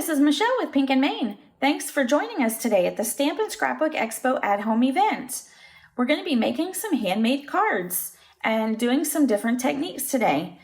this is Michelle with Pink and Maine. Thanks for joining us today at the Stamp and Scrapbook Expo at-home event. We're going to be making some handmade cards and doing some different techniques today.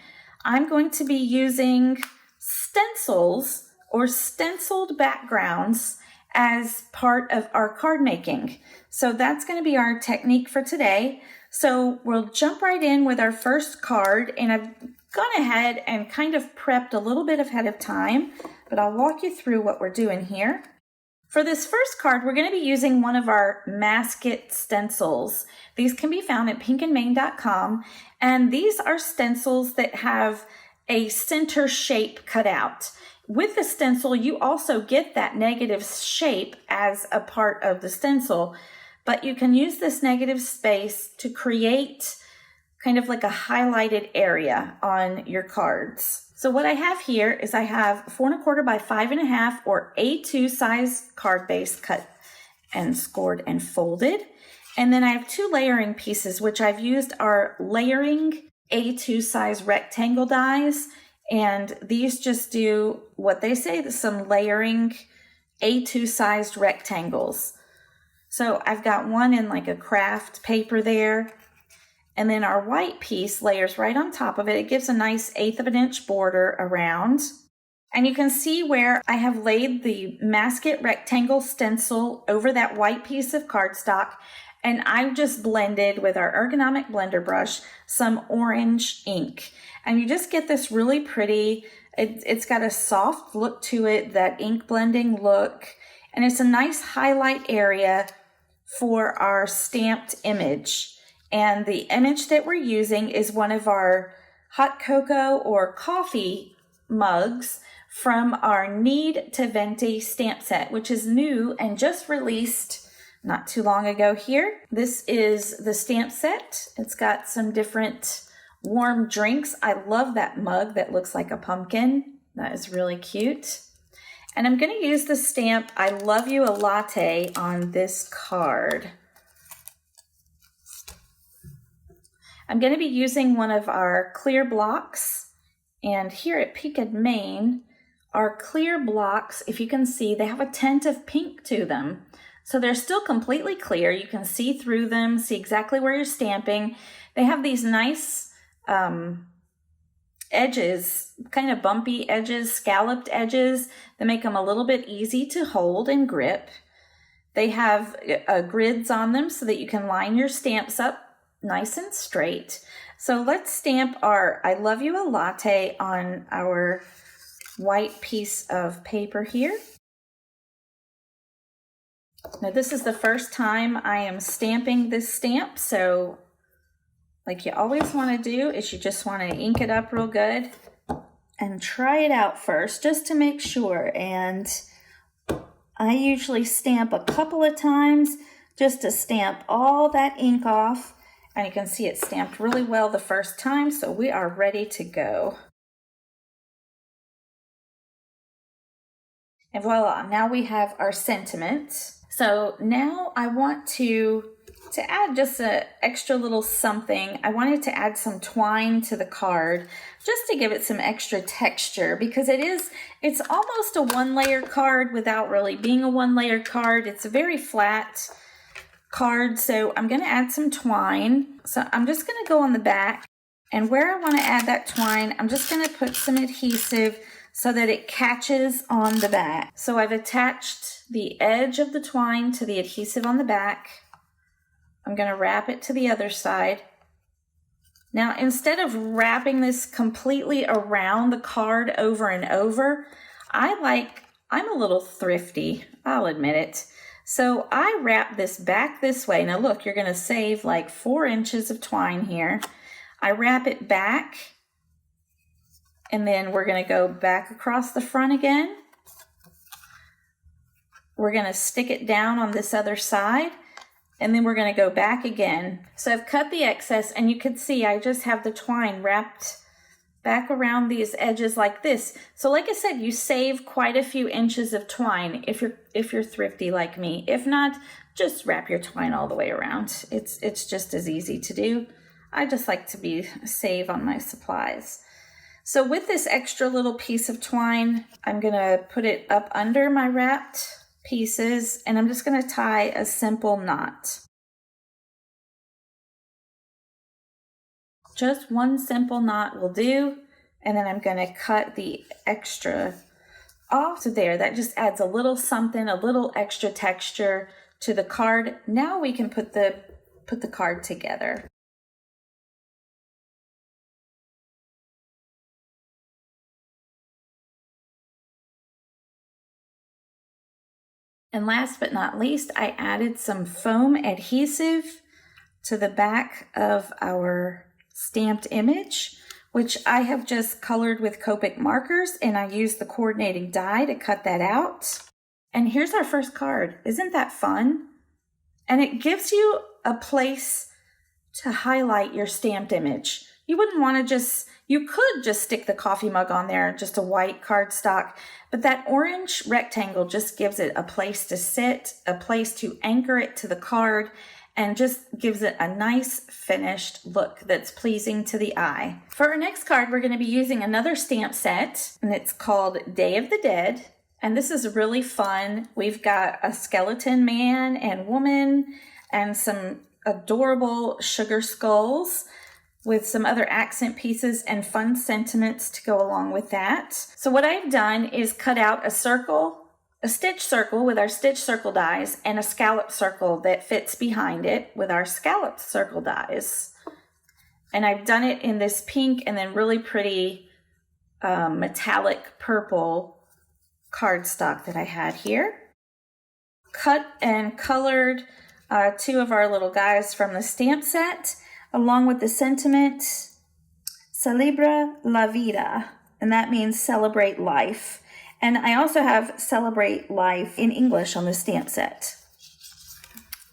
I'm going to be using stencils or stenciled backgrounds as part of our card making. So that's going to be our technique for today. So we'll jump right in with our first card, and I've gone ahead and kind of prepped a little bit ahead of time, but I'll walk you through what we're doing here. For this first card, we're going to be using one of our Masket stencils. These can be found at pinkandmaine.com, and these are stencils that have a center shape cut out. With the stencil, you also get that negative shape as a part of the stencil, but you can use this negative space to create kind of like a highlighted area on your cards. So what I have here is I have 4 1/4 by 5 1/2 or A2 size card base cut and scored and folded. And then I have 2 layering pieces, which I've used are layering A2 size rectangle dies. And these just do what they say, some layering A2 sized rectangles. So I've got one in like a craft paper there. And then our white piece layers right on top of it. It gives a nice 1/8 of an inch border around. And you can see where I have laid the Masket rectangle stencil over that white piece of cardstock. And I've just blended with our ergonomic blender brush some orange ink. And you just get this really pretty, it's got a soft look to it, that ink blending look. And it's a nice highlight area for our stamped image. And the image that we're using is one of our hot cocoa or coffee mugs from our Need to Venti stamp set, which is new and just released not too long ago here. This is the stamp set. It's got some different warm drinks. I love that mug that looks like a pumpkin. That is really cute. And I'm going to use the stamp I Love You a Latte on this card. I'm going to be using one of our clear blocks, and here at Pink and Maine, our clear blocks, if you can see, they have a tint of pink to them. So they're still completely clear. You can see through them, see exactly where you're stamping. They have these nice edges, kind of bumpy edges, scalloped edges that make them a little bit easy to hold and grip. They have grids on them so that you can line your stamps up nice and straight. So let's stamp our I Love You a Latte on our white piece of paper here. Now this is the first time I am stamping this stamp, so like you always want to do is you just want to ink it up real good and try it out first just to make sure. And I usually stamp a couple of times just to stamp all that ink off. And you can see it stamped really well the first time, so we are ready to go. And voila, now we have our sentiments. So now I want to add just an extra little something. I wanted to add some twine to the card just to give it some extra texture, because it's almost a 1-layer card without really being a 1-layer card. It's a very flat card, so I'm going to add some twine. So I'm just going to go on the back, and where I want to add that twine, I'm just going to put some adhesive so that it catches on the back. So I've attached the edge of the twine to the adhesive on the back. I'm going to wrap it to the other side. Now, instead of wrapping this completely around the card over and over, I'm a little thrifty, I'll admit it. So I wrap this back this way. Now look, you're going to save like 4 inches of twine here. I wrap it back, and then we're going to go back across the front again. We're going to stick it down on this other side, and then we're going to go back again. So I've cut the excess, and you can see I just have the twine wrapped back around these edges like this. So like I said, you save quite a few inches of twine if you're thrifty like me. If not, just wrap your twine all the way around. It's just as easy to do. I just like to save on my supplies. So with this extra little piece of twine, I'm going to put it up under my wrapped pieces, and I'm just going to tie a simple knot. Just one simple knot will do, and then I'm going to cut the extra off there. That just adds a little something, a little extra texture to the card. Now we can put the card together. And last but not least, I added some foam adhesive to the back of our stamped image, which I have just colored with Copic markers, and I used the coordinating die to cut that out. And here's our first card. Isn't that fun? And it gives you a place to highlight your stamped image. You wouldn't want to you could just stick the coffee mug on there, just a white cardstock, but that orange rectangle just gives it a place to sit, a place to anchor it to the card, and just gives it a nice finished look that's pleasing to the eye. For our next card, we're going to be using another stamp set, and it's called Day of the Dead. And this is really fun. We've got a skeleton man and woman and some adorable sugar skulls with some other accent pieces and fun sentiments to go along with that. So what I've done is cut out a circle, a stitch circle with our stitch circle dies, and a scallop circle that fits behind it with our scallop circle dies. And I've done it in this pink and then really pretty metallic purple cardstock that I had here. Cut and colored two of our little guys from the stamp set, along with the sentiment, Celebra la Vida, and that means celebrate life. And I also have celebrate life in English on the stamp set.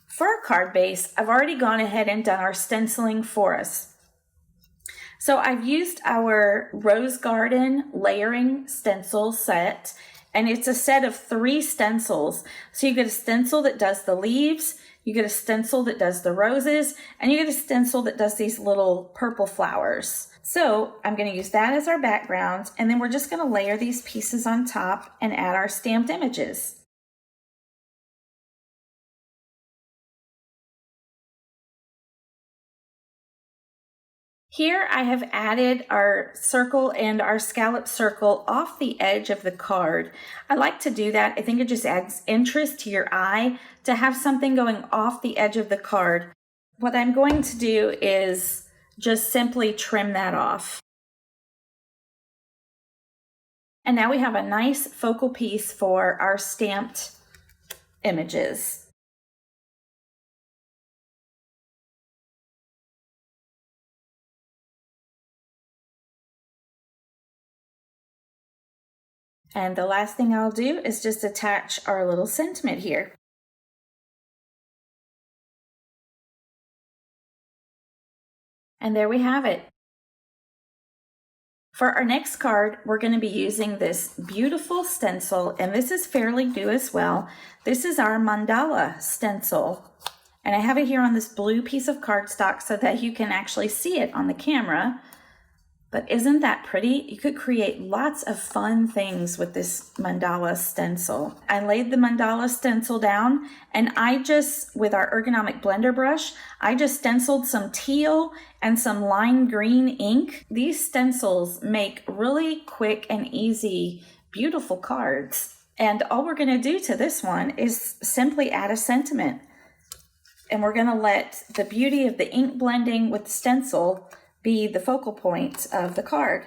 For our card base, I've already gone ahead and done our stenciling for us. So I've used our Rose Garden layering stencil set, and it's a set of 3 stencils. So you get a stencil that does the leaves, you get a stencil that does the roses, and you get a stencil that does these little purple flowers. So I'm going to use that as our background, and then we're just going to layer these pieces on top and add our stamped images. Here I have added our circle and our scallop circle off the edge of the card. I like to do that. I think it just adds interest to your eye to have something going off the edge of the card. What I'm going to do is just simply trim that off. And now we have a nice focal piece for our stamped images. And the last thing I'll do is just attach our little sentiment here. And there we have it. For our next card, we're going to be using this beautiful stencil, and this is fairly new as well. This is our Mandala stencil. And I have it here on this blue piece of cardstock so that you can actually see it on the camera. But isn't that pretty? You could create lots of fun things with this mandala stencil. I laid the mandala stencil down, and I just, with our ergonomic blender brush, I just stenciled some teal and some lime green ink. These stencils make really quick and easy, beautiful cards. And all we're gonna do to this one is simply add a sentiment. And we're gonna let the beauty of the ink blending with the stencil be the focal point of the card.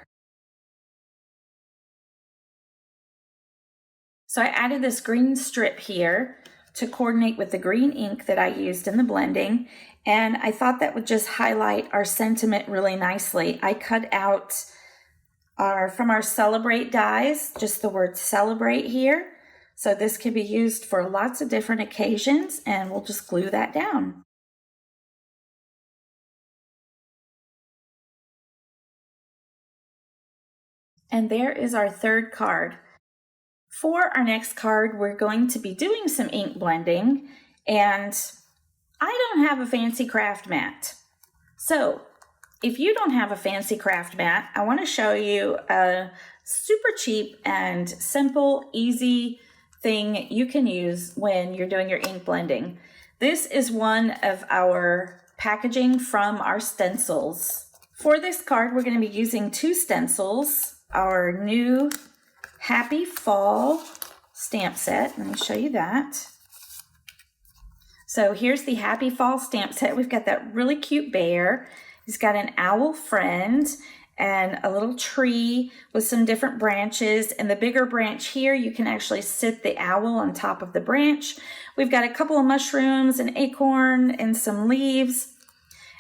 So I added this green strip here to coordinate with the green ink that I used in the blending, and I thought that would just highlight our sentiment really nicely. I cut out from our Celebrate dies, just the word celebrate here. So this can be used for lots of different occasions, and we'll just glue that down. And there is our third card. For our next card, we're going to be doing some ink blending, and I don't have a fancy craft mat. So If you don't have a fancy craft mat, I want to show you a super cheap and simple, easy thing you can use when you're doing your ink blending. This is one of our packaging from our stencils. For this card, we're going to be using 2 stencils, our new Happy Fall stamp set. Let me show you that. So here's the Happy Fall stamp set. We've got that really cute bear. He's got an owl friend and a little tree with some different branches. And the bigger branch here, you can actually sit the owl on top of the branch. We've got a couple of mushrooms, an acorn, and some leaves,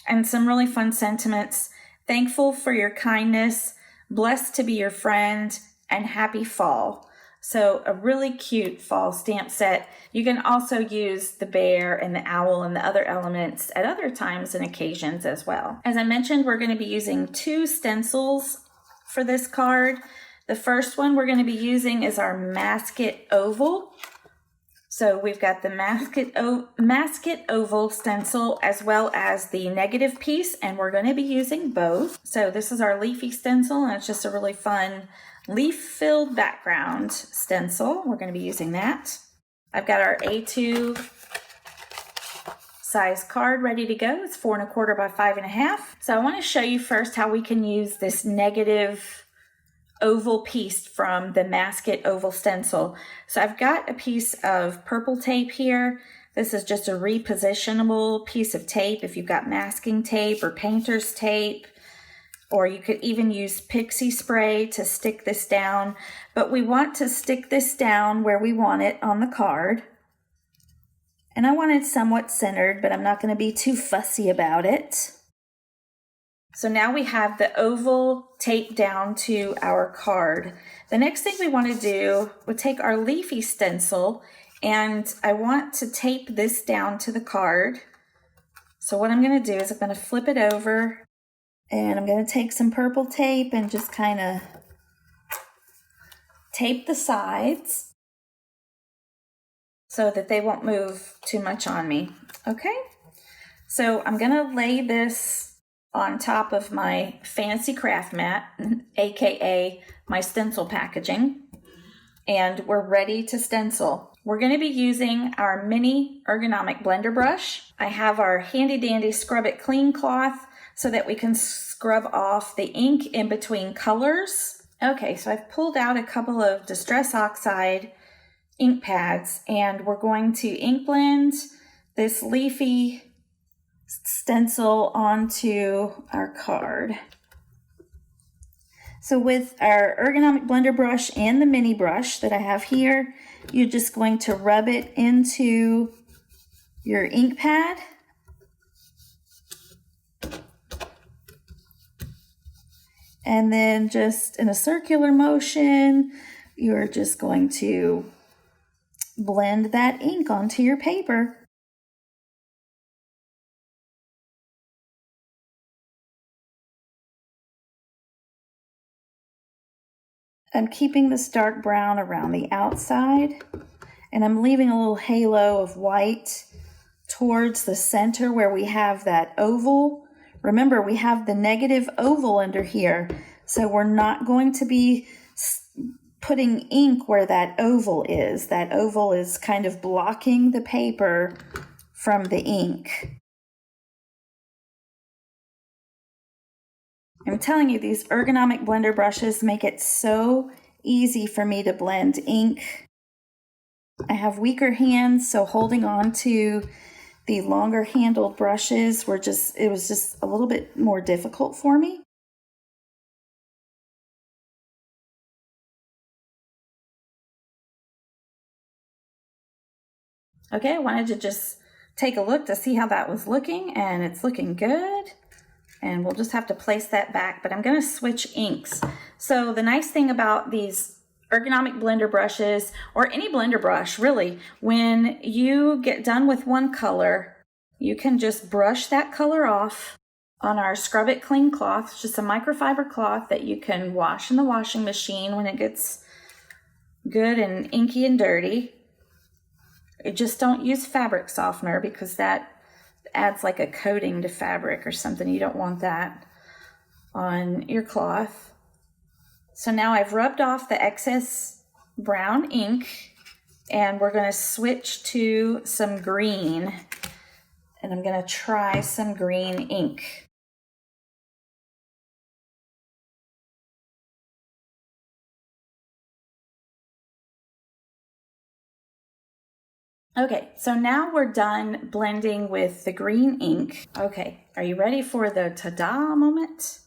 and some really fun sentiments. Thankful for your kindness, blessed to be your friend, and happy fall. So a really cute fall stamp set. You can also use the bear and the owl and the other elements at other times and occasions as well. As I mentioned, we're going to be using 2 stencils for this card. The first one we're going to be using is our Mask It Oval. So we've got the Mask It Oval stencil as well as the negative piece, and we're going to be using both. So this is our leafy stencil, and it's just a really fun leaf-filled background stencil. We're going to be using that. I've got our A2 size card ready to go. It's 4 1/4 by 5 1/2. So I want to show you first how we can use this negative oval piece from the Mask It Oval stencil. So I've got a piece of purple tape here. This is just a repositionable piece of tape if you've got masking tape or painter's tape. Or you could even use pixie spray to stick this down. But we want to stick this down where we want it on the card. And I want it somewhat centered, but I'm not going to be too fussy about it. So now we have the oval taped down to our card. The next thing we want to do, we'll take our leafy stencil, and I want to tape this down to the card. So what I'm going to do is I'm going to flip it over. And I'm going to take some purple tape and just kind of tape the sides so that they won't move too much on me. Okay, so I'm going to lay this on top of my fancy craft mat, aka my stencil packaging, and we're ready to stencil. We're going to be using our mini ergonomic blender brush. I have our handy dandy Scrub It Clean cloth so that we can scrub off the ink in between colors. Okay, so I've pulled out a couple of Distress Oxide ink pads, and we're going to ink blend this leafy stencil onto our card. So with our ergonomic blender brush and the mini brush that I have here, you're just going to rub it into your ink pad. And then just in a circular motion, you're just going to blend that ink onto your paper. I'm keeping this dark brown around the outside, and I'm leaving a little halo of white towards the center where we have that oval. Remember, we have the negative oval under here, so we're not going to be putting ink where that oval is. That oval is kind of blocking the paper from the ink. I'm telling you, these ergonomic blender brushes make it so easy for me to blend ink. I have weaker hands, so holding on to the longer handled brushes it was just a little bit more difficult for me. Okay, I wanted to just take a look to see how that was looking, and it's looking good. And we'll just have to place that back, but I'm going to switch inks. So the nice thing about these ergonomic blender brushes, or any blender brush really, when you get done with one color, you can just brush that color off on our Scrub It Clean cloth. It's just a microfiber cloth that you can wash in the washing machine when it gets good and inky and dirty. Just don't use fabric softener because that adds like a coating to fabric or something. You don't want that. on your cloth. So now I've rubbed off the excess brown ink, and we're going to switch to some green, and I'm going to try some green ink. Okay, so now we're done blending with the green ink. Okay, are you ready for the ta-da moment?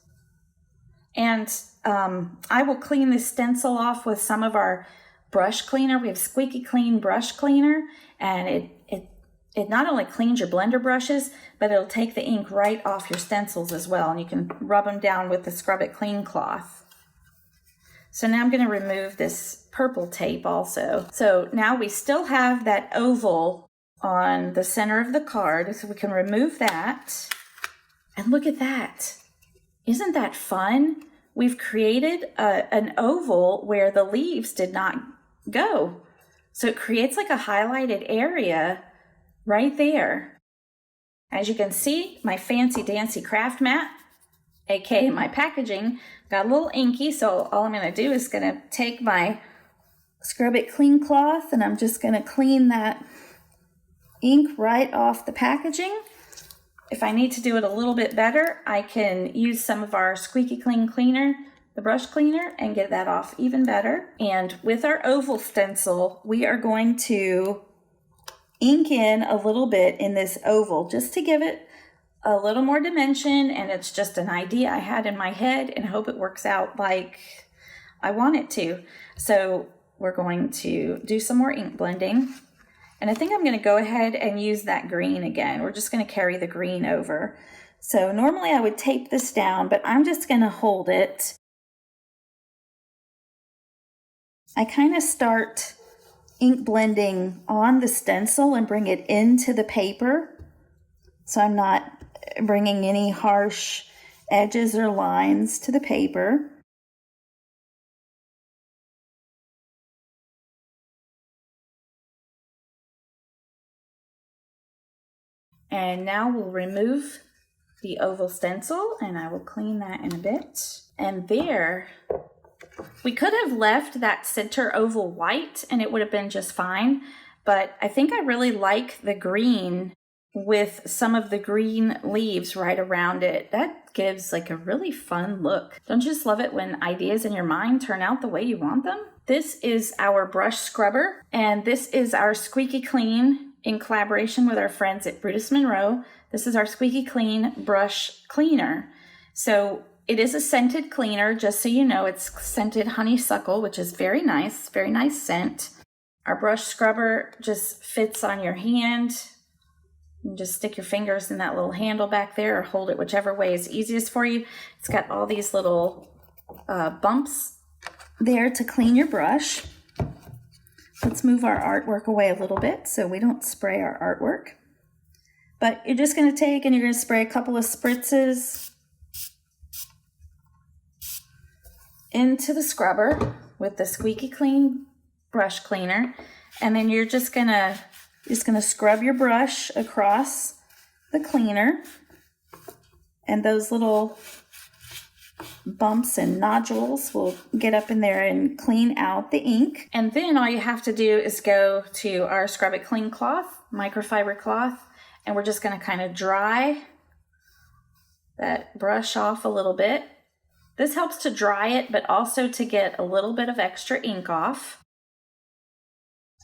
And I will clean this stencil off with some of our brush cleaner. We have Squeaky Clean brush cleaner, and it not only cleans your blender brushes, but it'll take the ink right off your stencils as well, and you can rub them down with the Scrub It Clean cloth. So now I'm going to remove this purple tape also. So now we still have that oval on the center of the card, so we can remove that. And look at that. Isn't that fun? We've created an oval where the leaves did not go. So it creates like a highlighted area right there. As you can see, my fancy dancy craft mat, aka my packaging, got a little inky, so all I'm going to do is going to take my Scrub It Clean cloth, and I'm just going to clean that ink right off the packaging. If I need to do it a little bit better, I can use some of our Squeaky Clean cleaner, the brush cleaner, and get that off even better. And with our oval stencil, we are going to ink in a little bit in this oval just to give it a little more dimension, and it's just an idea I had in my head and hope it works out like I want it to. So we're going to do some more ink blending. And I think I'm going to go ahead and use that green again. We're just going to carry the green over. So normally I would tape this down, but I'm just going to hold it. I kind of start ink blending on the stencil and bring it into the paper. So I'm not bringing any harsh edges or lines to the paper. And now we'll remove the oval stencil, and I will clean that in a bit. And there, we could have left that center oval white and it would have been just fine, but I think I really like the green with some of the green leaves right around it. That gives like a really fun look. Don't you just love it when ideas in your mind turn out the way you want them? This is our brush scrubber, and this is our Squeaky Clean in collaboration with our friends at Brutus Monroe. This is our Squeaky Clean brush cleaner. So it is a scented cleaner, just so you know. It's scented honeysuckle, which is very nice scent. Our brush scrubber just fits on your hand. You just stick your fingers in that little handle back there, or hold it whichever way is easiest for you. It's got all these little bumps there to clean your brush. Let's move our artwork away a little bit so we don't spray our artwork. But you're just going to take and you're going to spray a couple of spritzes into the scrubber with the Squeaky Clean brush cleaner, and then you're just going to scrub your brush across the cleaner, and those little bumps and nodules will get up in there and clean out the ink. And then all you have to do is go to our Scrub It Clean cloth, microfiber cloth, and we're just going to kind of dry that brush off a little bit. This helps to dry it, but also to get a little bit of extra ink off.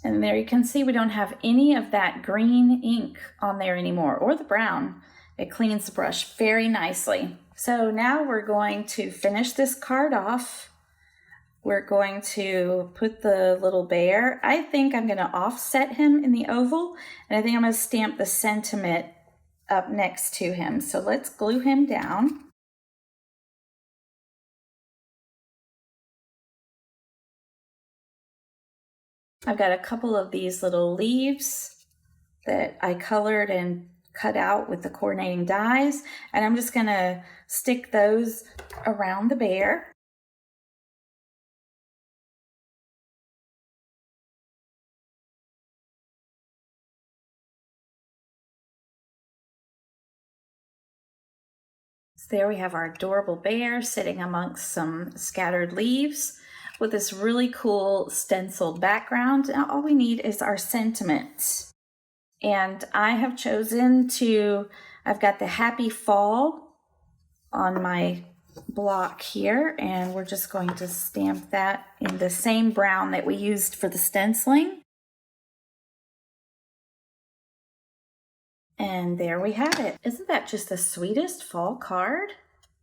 And there you can see we don't have any of that green ink on there anymore, or the brown. It cleans the brush very nicely. So now we're going to finish this card off. We're going to put the little bear. I think I'm going to offset him in the oval, and I think I'm going to stamp the sentiment up next to him. So let's glue him down. I've got a couple of these little leaves that I colored and cut out with the coordinating dies, and I'm just going to stick those around the bear. So there we have our adorable bear sitting amongst some scattered leaves with this really cool stenciled background. Now all we need is our sentiments. And I have chosen I've got the happy fall on my block here, and we're just going to stamp that in the same brown that we used for the stenciling. And there we have it. Isn't that just the sweetest fall card?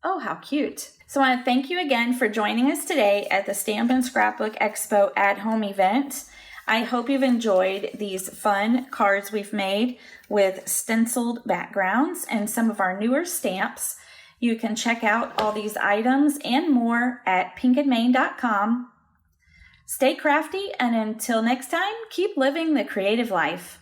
Oh, how cute. So I want to thank you again for joining us today at the Stamp and Scrapbook Expo at-home event. I hope you've enjoyed these fun cards we've made with stenciled backgrounds and some of our newer stamps. You can check out all these items and more at pinkandmain.com. Stay crafty, and until next time, keep living the creative life.